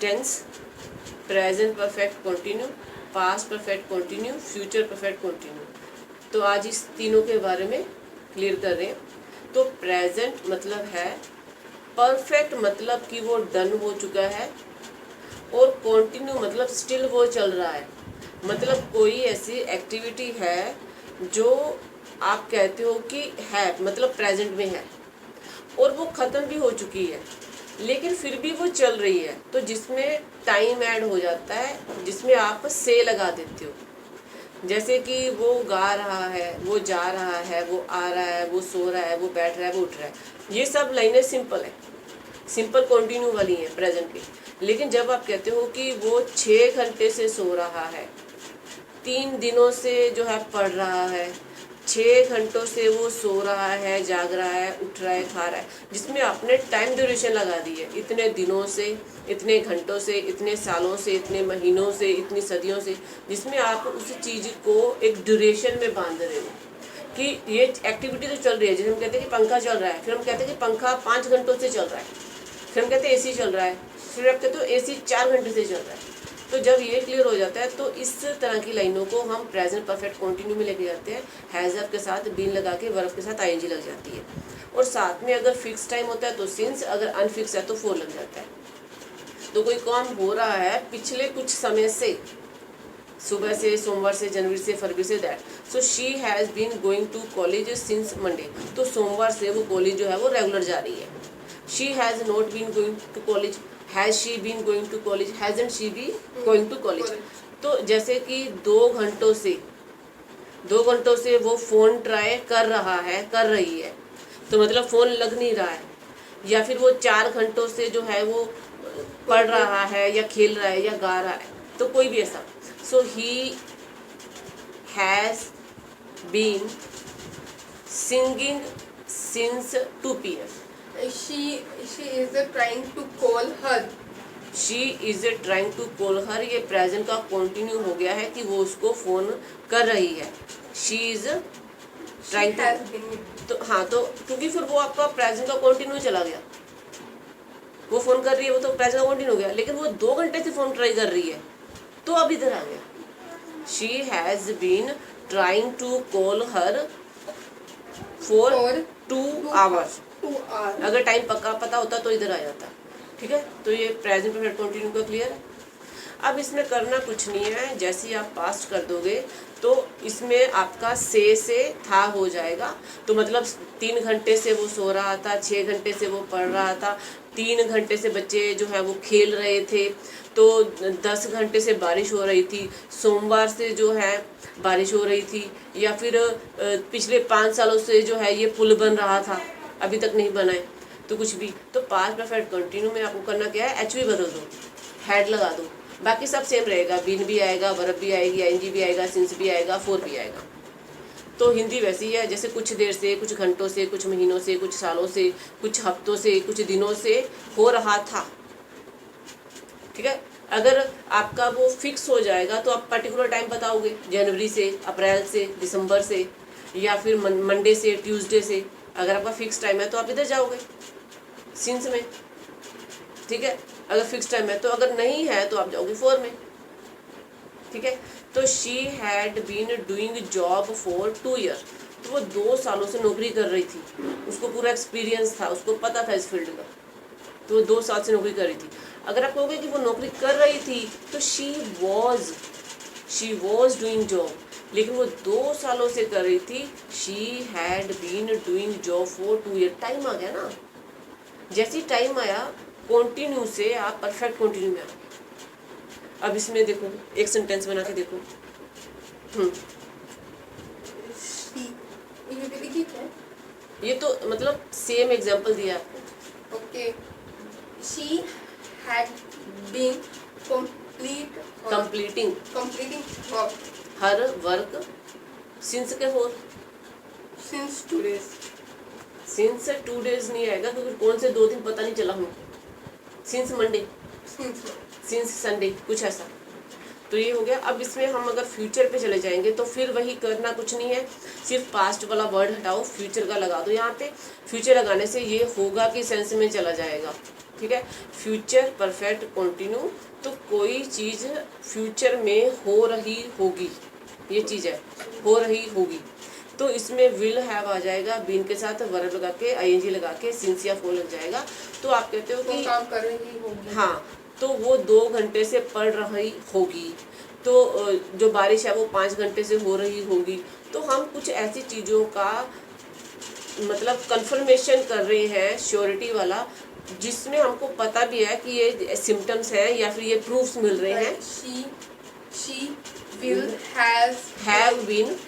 Tense, present perfect continue, past perfect continue, future perfect continue. तो आज इस तीनों के बारे में क्लियर कर रहे हैं। तो प्रेजेंट मतलब है परफेक्ट, मतलब कि वो डन हो चुका है, और कंटिन्यू मतलब स्टिल वो चल रहा है। मतलब कोई ऐसी एक्टिविटी है जो आप कहते हो कि है, मतलब प्रेजेंट में है और वो ख़त्म भी हो चुकी है, लेकिन फिर भी वो चल रही है, तो जिसमें टाइम ऐड हो जाता है, जिसमें आप से लगा देते हो। जैसे कि वो गा रहा है, वो जा रहा है, वो आ रहा है, वो सो रहा है, वो बैठ रहा है, वो उठ रहा है, ये सब लाइनें सिंपल है, सिंपल कंटिन्यू वाली हैं प्रेजेंट की। लेकिन जब आप कहते हो कि वो 6 घंटे से सो रहा है, 3 दिनों से जो है पढ़ रहा है, 6 घंटों से वो सो रहा है, जाग रहा है, उठ रहा है, खा रहा है, जिसमें आपने टाइम ड्यूरेशन लगा दी है, इतने दिनों से, इतने घंटों से, इतने सालों से, इतने महीनों से, इतनी सदियों से, जिसमें आप उस चीज़ को एक ड्यूरेशन में बांध रहे हो कि ये एक्टिविटी तो चल रही है। जैसे हम कहते हैं कि पंखा चल रहा है, फिर हम कहते हैं कि पंखा 5 घंटों से चल रहा है, फिर हम कहते हैं एसी चल रहा है, फिर आप कहते हो एसी 4 घंटे से चल रहा है। तो जब ये क्लियर हो जाता है तो इस तरह की लाइनों को हम प्रेजेंट परफेक्ट कंटिन्यू में लेके जाते हैं। हैज़ ऑफ के साथ बीन लगा के वर्ब के साथ आईएनजी लग जाती है, और साथ में अगर फिक्स टाइम होता है तो सिंस, अगर अनफिक्स है तो फोर लग जाता है। तो कोई काम हो रहा है पिछले कुछ समय से, सुबह से, सोमवार से, जनवरी से, फरवरी से, that so she has been going to college since Monday. तो सोमवार से वो कॉलेज जो है वो रेगुलर जा रही है। She has not been going to college, has she been going to college, hasn't she be going to college. तो जैसे कि 2 घंटों से वो फ़ोन ट्राई कर रहा है, कर रही है, तो मतलब फ़ोन लग नहीं रहा है। या फिर वो 4 घंटों से जो है वो पढ़ रहा है या खेल रहा है या गा रहा है, तो कोई भी ऐसा। So he has been singing since 2 PM। She is trying to call her. She is trying to call her, ये प्रेजेंट का कंटिन्यू हो गया है कि वो उसको फोन कर रही है। शी इज ट्राइंग तो हाँ, तो क्योंकि फिर वो आपका प्रेजेंट का कंटिन्यू चला गया, वो फोन कर रही है, वो तो प्रेजेंट का कंटिन्यू हो गया, लेकिन वो 2 घंटे से फोन ट्राई कर रही है, तो अब इधर आ गया। She has been trying to call her for 2 hours. अगर टाइम पक्का पता होता तो इधर आ जाता। ठीक है, तो ये प्रेजेंट परफेक्ट कंटिन्यू का क्लियर है। अब इसमें करना कुछ नहीं है, जैसे ही आप पास्ट कर दोगे तो इसमें आपका से था हो जाएगा। तो मतलब 3 घंटे से वो सो रहा था, 6 घंटे से वो पढ़ रहा था, 3 घंटे से बच्चे जो है वो खेल रहे थे, तो 10 घंटे से बारिश हो रही थी, सोमवार से जो है बारिश हो रही थी, या फिर पिछले 5 सालों से जो है ये पुल बन रहा था, अभी तक नहीं बना है, तो कुछ भी। तो पास्ट परफेक्ट कंटिन्यू में आपको करना क्या है, एचवी बदल दो, हेड लगा दो, बाकी सब सेम रहेगा, बीन भी आएगा, वर्ब भी आएगी, आईएनजी भी आएगा, सिंस भी आएगा, फोर भी आएगा। तो हिंदी वैसी ही है, जैसे कुछ देर से, कुछ घंटों से, कुछ महीनों से, कुछ सालों से, कुछ हफ्तों से, कुछ दिनों से हो रहा था। ठीक है, अगर आपका वो फिक्स हो जाएगा तो आप पर्टिकुलर टाइम बताओगे, जनवरी से, अप्रैल से, दिसंबर से, या फिर मंडे से, ट्यूसडे से। अगर आपका फिक्स टाइम है तो आप इधर जाओगे सिंस में। ठीक है, अगर फिक्स टाइम है तो, अगर नहीं है तो आप जाओगे फोर में। ठीक है, तो she had been doing job for 2 year. तो वो 2 सालों से नौकरी कर रही थी, उसको पूरा एक्सपीरियंस था, उसको पता था इस फील्ड का, तो वो 2 साल से नौकरी कर रही थी। अगर आप कहोगे कि वो नौकरी कर रही थी तो शी वॉज डूइंग जॉब, लेकिन वो 2 सालों से कर रही थी। She had been doing job for 2 year. Time आ गया ना, जैसे टाइम आया कंटिन्यू से आप परफेक्ट कंटिन्यू में आ गए। अब इसमें देखो, एक सेंटेंस बना के देखो। ये तो मतलब सेम एग्जांपल दिया आपको। Okay, she had been completing her work since के फोर, सिंस 2 डेज। सिंस से 2 डेज नहीं आएगा क्योंकि कौन से 2 दिन पता नहीं चला हमें। सिंस मंडे, सिंस संडे, कुछ ऐसा। तो ये हो गया। अब इसमें हम अगर फ्यूचर पे चले जाएंगे तो फिर वही करना कुछ नहीं है, सिर्फ पास्ट वाला वर्ड हटाओ, फ्यूचर का लगा दो यहाँ पे। फ्यूचर लगाने से ये होगा कि सेंस में चला जाएगा, ठीक है। फ्यूचर परफेक्ट कंटिन्यू, तो कोई चीज़ फ्यूचर में हो रही होगी, ये चीज़ है हो रही होगी, तो इसमें विल हैव आ जाएगा, बीन के साथ वर्ब लगा के आईएनजी लगा के सिंस या फॉर लग जाएगा। तो आप कहते हो वो कि काम कर रही होगी। हाँ, तो वो 2 घंटे से पढ़ रही होगी, तो जो बारिश है वो 5 घंटे से हो रही होगी। तो हम कुछ ऐसी चीज़ों का मतलब कंफर्मेशन कर रहे हैं श्योरिटी वाला, जिसमें हमको पता भी है कि ये सिम्टम्स हैं या फिर ये प्रूफ्स मिल रहे हैं। She will have been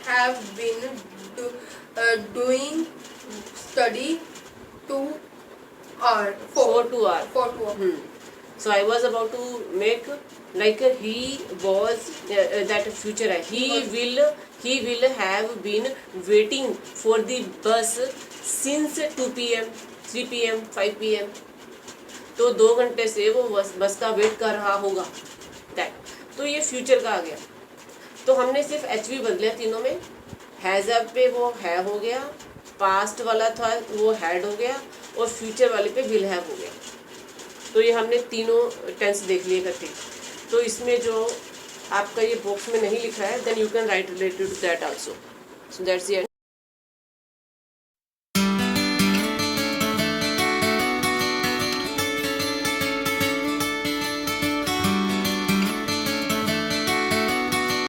doing study to for 2 hours. So I was about to make like he was that future है, he will have been waiting for the bus since 2 PM 3 PM 5 PM, तो 2 घंटे से वो बस का wait कर रहा होगा। दैट, तो ये फ्यूचर का आ गया। तो हमने सिर्फ HV बदला तीनों में, हैज़ पे वो है हो गया, पास्ट वाला था वो हैड हो गया, और फ्यूचर वाले पे विल हैव हो गया। तो ये हमने तीनों टेंस देख लिए इकट्ठे। तो इसमें जो आपका ये बॉक्स में नहीं लिखा है, then you can write related to that also. So that's the and.